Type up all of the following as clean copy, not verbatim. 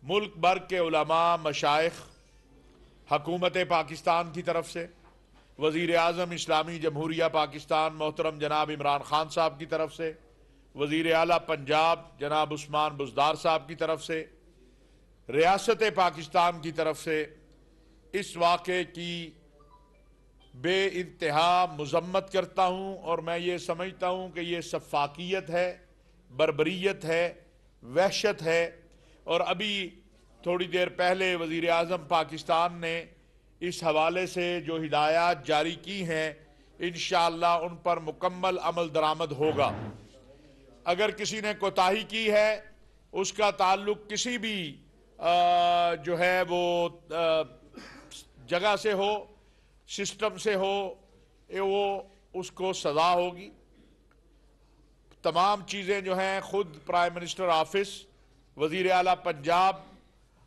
मुल्क भर के उलमा, मशाइख, हकूमत पाकिस्तान की तरफ से, वज़ीर आज़म इस्लामी जमहूरिया पाकिस्तान मोहतरम जनाब इमरान खान साहब की तरफ से, वज़ीर आला पंजाब जनाब उस्मान बुज़दार साहब की तरफ से, रियासत पाकिस्तान की तरफ से इस वाक़े की बेइंतहा मज़म्मत करता हूँ। और मैं ये समझता हूँ कि ये सफ़ाकियत है, बर्बरियत है, वहशत है। और अभी थोड़ी देर पहले वज़ीर आज़म पाकिस्तान ने इस हवाले से जो हिदायत जारी की हैं, इंशाअल्लाह उन पर मुकम्मल अमल दरामद होगा। अगर किसी ने कोताही की है, उसका ताल्लुक किसी भी जो है वो जगह से हो, सिस्टम से हो, वो उसको सज़ा होगी। तमाम चीज़ें जो हैं खुद प्राइम मिनिस्टर ऑफिस, वज़ीर आला पंजाब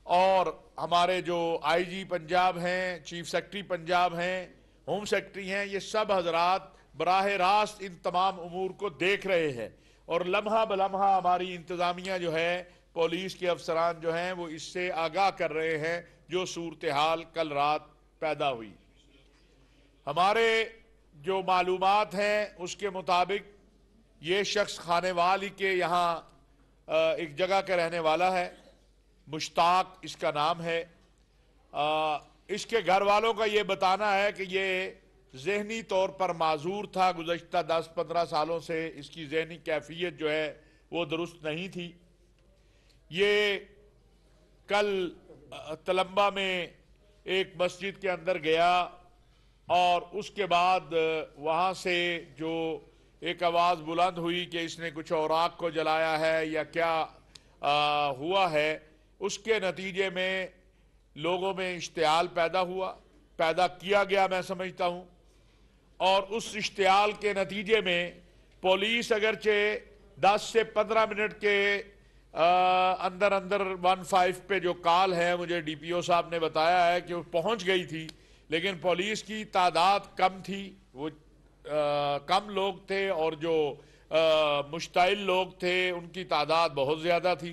और हमारे जो आईजी पंजाब हैं, चीफ सेक्रेटरी पंजाब हैं, होम सेक्रेटरी हैं, ये सब हजरात बराह रास्त इन तमाम उमूर को देख रहे हैं। और लम्हा बलम्हा हमारी इंतज़ामिया जो है, पुलिस के अफसरान जो हैं, वो इससे आगाह कर रहे हैं जो सूरत हाल कल रात पैदा हुई। हमारे जो मालूमात हैं उसके मुताबिक ये शख्स खानेवाल के यहाँ एक जगह का रहने वाला है, मुश्ताक इसका नाम है। इसके घर वालों का ये बताना है कि ये जहनी तौर पर माजूर था, गुज़श्ता 10-15 सालों से इसकी जहनी कैफियत जो है वो दुरुस्त नहीं थी। ये कल तलम्बा में एक मस्जिद के अंदर गया और उसके बाद वहाँ से जो एक आवाज़ बुलंद हुई कि इसने कुछ औराक को जलाया है या क्या हुआ है, उसके नतीजे में लोगों में इश्तियाल पैदा किया गया, मैं समझता हूँ। और उस इश्तियाल के नतीजे में पुलिस अगरचे 10 से 15 मिनट के अंदर अंदर 15 पे जो कॉल है, मुझे डीपीओ साहब ने बताया है कि वो पहुंच गई थी, लेकिन पुलिस की तादाद कम थी, वो कम लोग थे और जो मुश्ताइल लोग थे उनकी तादाद बहुत ज़्यादा थी।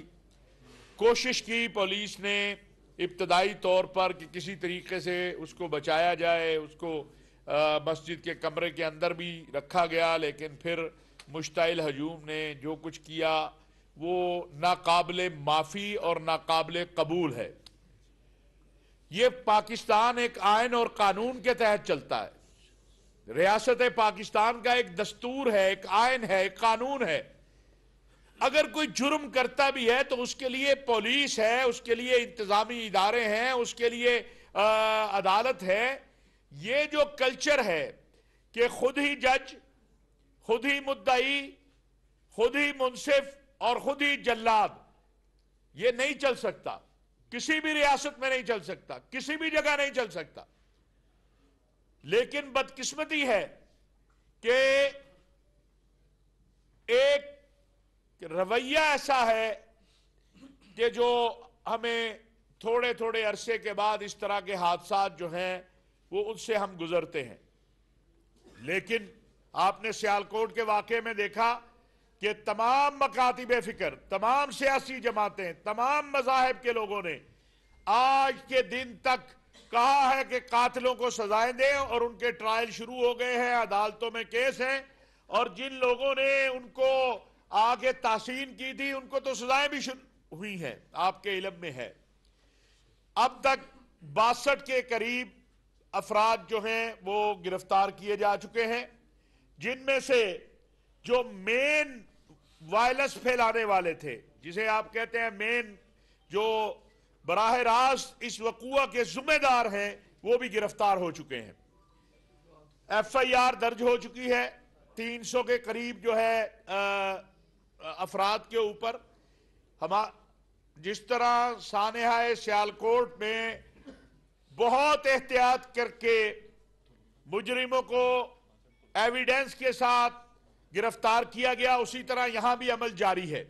कोशिश की पुलिस ने इब्तदाई तौर पर कि किसी तरीके से उसको बचाया जाए, उसको मस्जिद के कमरे के अंदर भी रखा गया, लेकिन फिर मुश्ताइल हजूम ने जो कुछ किया वो नाकाबिले माफ़ी और नाकाबिले कबूल है। ये पाकिस्तान एक आयन और कानून के तहत चलता है। रियासत पाकिस्तान का एक दस्तूर है, एक आयन है, एक कानून है। अगर कोई जुर्म करता भी है तो उसके लिए पुलिस है, उसके लिए इंतजामी इदारे हैं, उसके लिए अदालत है। ये जो कल्चर है कि खुद ही जज, खुद ही मुद्दई, खुद ही मुंसिफ और खुद ही जल्लाद, ये नहीं चल सकता, किसी भी रियासत में नहीं चल सकता, किसी भी जगह नहीं चल सकता। लेकिन बदकिस्मती है कि एक रवैया ऐसा है कि जो हमें थोड़े थोड़े अरसे के बाद इस तरह के हादसात जो हैं वो उनसे हम गुजरते हैं। लेकिन आपने सियालकोट के वाक़े में देखा कि तमाम मकातिब फिक्र, तमाम सियासी जमातें, तमाम मज़ाहिब के लोगों ने आज के दिन तक कहा है कि कातिलों को सजाएं दें, और उनके ट्रायल शुरू हो गए हैं, अदालतों में केस हैं, और जिन लोगों ने उनको आगे तासीन की थी उनको तो सजाएं भी शुरू हुई हैं, आपके इल्म में है। अब तक 62 के करीब अफराद जो हैं वो गिरफ्तार किए जा चुके हैं, जिनमें से जो मेन वायलेंस फैलाने वाले थे, जिसे आप कहते हैं मेन, जो बराह रास्त इस वक़ुआ के जिम्मेदार हैं, वो भी गिरफ्तार हो चुके हैं। FIR दर्ज हो चुकी है 300 के करीब जो है अफराद के ऊपर। जिस तरह सानेहा सियालकोट में बहुत एहतियात करके मुजरिमों को एविडेंस के साथ गिरफ्तार किया गया, उसी तरह यहां भी अमल जारी है।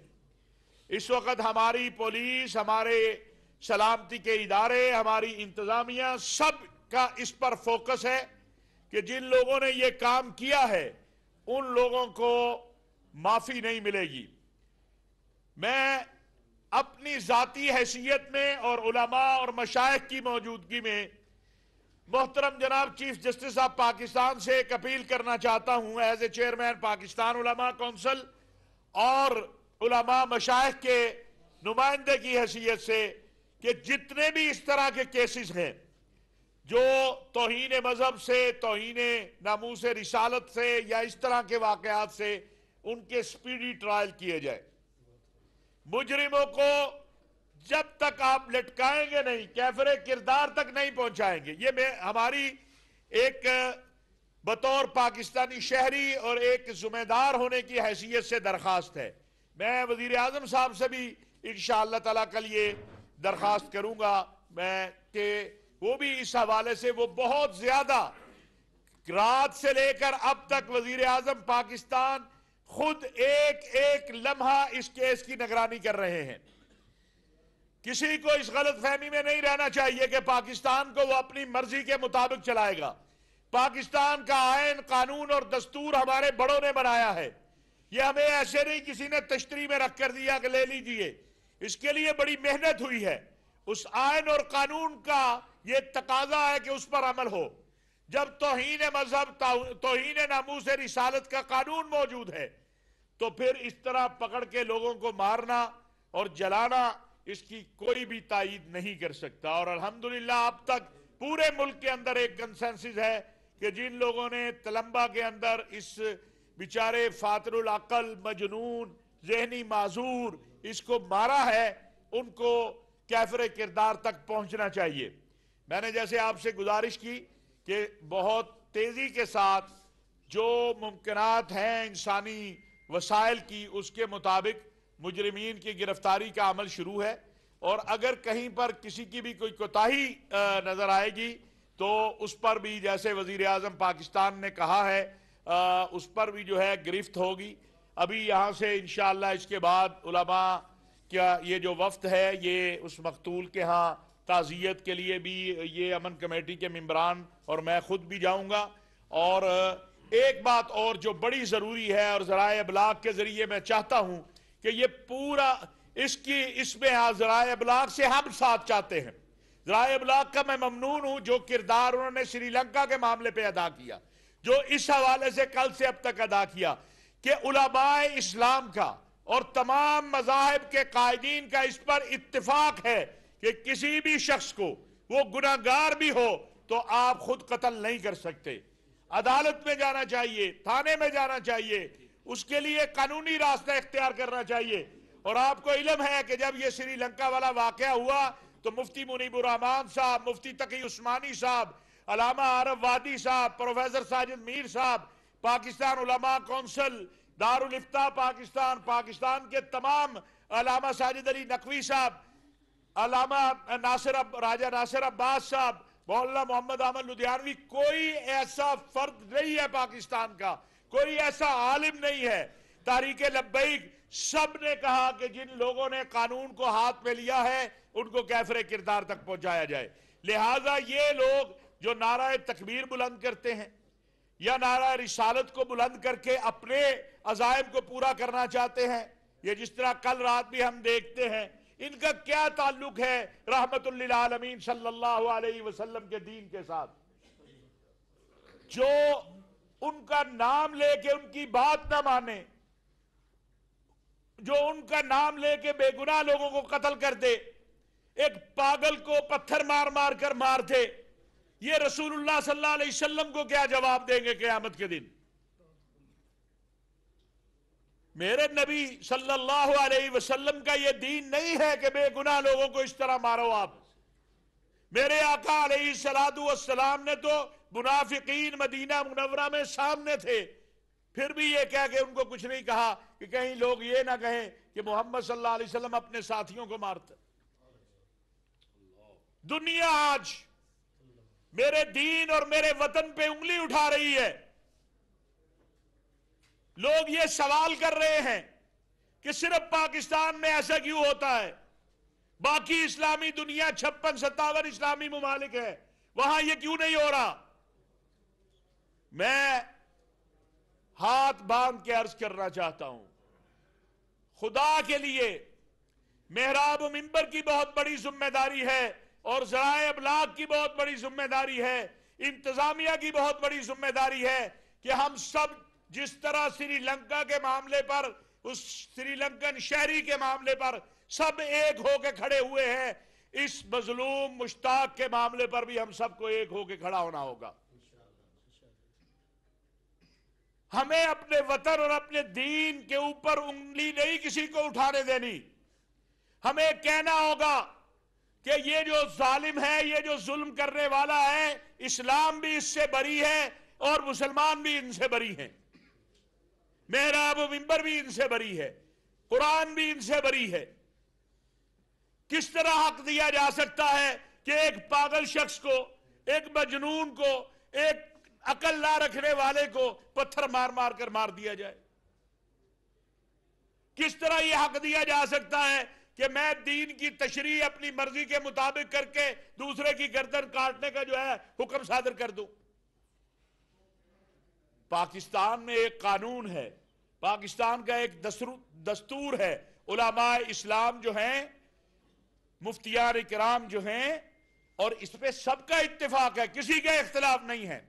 इस वक्त हमारी पुलिस, हमारे सलामती के इदारे, हमारी इंतजामिया, सब का इस पर फोकस है कि जिन लोगों ने ये काम किया है उन लोगों को माफी नहीं मिलेगी। मैं अपनी जाती हैसियत में और उलमा और मशाइख की मौजूदगी में मोहतरम जनाब चीफ जस्टिस ऑफ पाकिस्तान से एक अपील करना चाहता हूं एज ए चेयरमैन पाकिस्तान उलमा कौंसिल और उलमा मशाइख के नुमाइंदे की हैसियत से कि जितने भी इस तरह के केसेस हैं जो तौहीन मजहब से, तौहीन नामूस रिसालत से या इस तरह के वाकयात से, उनके स्पीडी ट्रायल किए जाए। मुजरिमों को जब तक आप लटकाएंगे नहीं, कैफरे किरदार तक नहीं पहुंचाएंगे। ये हमारी एक बतौर पाकिस्तानी शहरी और एक जिम्मेदार होने की हैसियत से दरखास्त है। मैं वजीर आजम साहब से भी इंशाअल्लाह ताला कल ये दरखास्त करूंगा मैं कि वो भी इस हवाले से, वो बहुत ज्यादा रात से लेकर अब तक वजीर आजम पाकिस्तान खुद एक एक लम्हा इस केस की निगरानी कर रहे हैं। किसी को इस गलत फहमी में नहीं रहना चाहिए कि पाकिस्तान को वो अपनी मर्जी के मुताबिक चलाएगा। पाकिस्तान का आयन, कानून और दस्तूर हमारे बड़ों ने बनाया है। ये हमें ऐसे नहीं किसी ने तश्तरी में रख कर दिया कि ले लीजिए। इसके लिए बड़ी मेहनत हुई है। उस आयन और कानून का ये तकाजा है कि उस पर अमल हो। जब तौहीन मजहब, तौहीन नामूस रिसालत का कानून मौजूद है तो फिर इस तरह पकड़ के लोगों को मारना और जलाना, इसकी कोई भी तायीद नहीं कर सकता। और अल्हम्दुलिल्लाह अब तक पूरे मुल्क के अंदर एक कंसेंसस है कि जिन लोगों ने तलंबा के अंदर इस बेचारे फातरुल अकल, मजनून, जहनी माजूर इसको मारा है, उनको कैफरे किरदार तक पहुंचना चाहिए। मैंने जैसे आपसे गुजारिश की कि बहुत तेजी के साथ जो मुमकिनात हैं इंसानी वसाइल की, उसके मुताबिक मुजरिमीन की गिरफ्तारी का अमल शुरू है। और अगर कहीं पर किसी की भी कोई कोताही नजर आएगी तो उस पर भी, जैसे वजीर आजम पाकिस्तान ने कहा है, उस पर भी जो है गिरफ्त होगी। अभी यहाँ से इंशाअल्लाह इसके बाद उलमा क्या ये जो वफ्द है ये उस मकतूल के यहाँ ताज़ियत के लिए भी ये अमन कमेटी के मेंबरान और मैं खुद भी जाऊंगा। और एक बात और जो बड़ी ज़रूरी है और ज़राए अबलाग के ज़रिए मैं चाहता हूँ कि ये पूरा इसमें ज़राए अबलाग से हम साथ चाहते हैं। ज़राए अबलाग का मैं ममनून हूँ जो किरदार उन्होंने श्रीलंका के मामले पर अदा किया, जो इस हवाले से कल से अब तक अदा किया कि उलमाए इस्लाम का और तमाम मज़ाहिब के कायदीन का इस पर इत्तिफाक है कि किसी भी शख्स को, वो गुनाहगार भी हो, तो आप खुद कत्ल नहीं कर सकते। अदालत में जाना चाहिए, थाने में जाना चाहिए, उसके लिए कानूनी रास्ता इख्तियार करना चाहिए। और आपको इल्म है कि जब ये श्रीलंका वाला वाकया हुआ तो मुफ्ती मुनीबुर रहमान साहब, मुफ्ती तकी उस्मानी साहब, अलामा आरफ वादी साहब, प्रोफेसर साजिद मीर साहब, पाकिस्तान उलमा कौंसिल, दारुल इफ्ता पाकिस्तान, पाकिस्तान के तमाम अलामा साजिद अली नकवी साहब, अलामा राजा नासिर अब्बास साहब, मौलाना मोहम्मद अहमद लुधियानवी, कोई ऐसा फर्द नहीं है पाकिस्तान का, कोई ऐसा आलिम नहीं है। तारीख लब्बैक सब ने कहा कि जिन लोगों ने कानून को हाथ में लिया है उनको कैफरे किरदार तक पहुंचाया जाए। लिहाजा ये लोग जो नारा तकबीर बुलंद करते हैं या नारा रिसालत को बुलंद करके अपने अज़ाइम को पूरा करना चाहते हैं, ये जिस तरह कल रात भी हम देखते हैं, इनका क्या ताल्लुक है रहमतुल लिल आलमीन सल्लल्लाहु अलैहि वसल्लम के दीन के साथ? जो उनका नाम लेके उनकी बात ना माने, जो उनका नाम लेके बेगुनाह लोगों को कत्ल कर दे, एक पागल को पत्थर मार मार कर मार दे, ये रसूलुल्लाह सल्लल्लाहु अलैहि वसल्लम को क्या जवाब देंगे क़यामत के दिन? मेरे नबी सल्लल्लाहु अलैहि वसल्लम का यह दीन नहीं है कि बेगुनाह लोगों को इस तरह मारो आप। मेरे आका अलैहिस्सलातु वस्सलाम ने तो मुनाफिकीन मदीना मुनव्वरा में सामने थे, फिर भी ये कह के उनको कुछ नहीं कहा कि कहीं लोग ये ना कहें कि मोहम्मद सल्लल्लाहु अलैहि वसल्लम अपने साथियों को मारते। दुनिया आज मेरे दीन और मेरे वतन पे उंगली उठा रही है। लोग ये सवाल कर रहे हैं कि सिर्फ पाकिस्तान में ऐसा क्यों होता है, बाकी इस्लामी दुनिया 56-57 इस्लामी मुमालिक है, वहां ये क्यों नहीं हो रहा? मैं हाथ बांध के अर्ज करना चाहता हूं, खुदा के लिए मेहराब मिंबर की बहुत बड़ी जिम्मेदारी है और ज़राए अबलाग की बहुत बड़ी जिम्मेदारी है, इंतजामिया की बहुत बड़ी जिम्मेदारी है कि हम सब जिस तरह श्रीलंका के मामले पर, उस श्रीलंकन शहरी के मामले पर सब एक होके खड़े हुए हैं, इस मजलूम मुश्ताक के मामले पर भी हम सबको एक होके खड़ा होना होगा। हमें अपने वतन और अपने दीन के ऊपर उंगली नहीं किसी को उठाने देनी। हमें कहना होगा कि ये जो जालिम है, ये जो जुल्म करने वाला है, इस्लाम भी इससे बरी है और मुसलमान भी इनसे बरी हैं, मेहराब मिंबर भी इनसे बरी है, कुरान भी इनसे बरी है। किस तरह हक दिया जा सकता है कि एक पागल शख्स को, एक मजनून को, एक अकल ना रखने वाले को पत्थर मार मार कर मार दिया जाए? किस तरह यह हक दिया जा सकता है कि मैं दीन की तशरीह अपनी मर्जी के मुताबिक करके दूसरे की गर्दन काटने का जो है हुक्म सादर कर दूं? पाकिस्तान में एक कानून है, पाकिस्तान का एक दस्तूर है। उलमाए इस्लाम जो हैं, मुफ्तियान इकराम जो हैं, और इस पे सबका इत्तेफाक है, किसी का इख्तिलाफ नहीं है।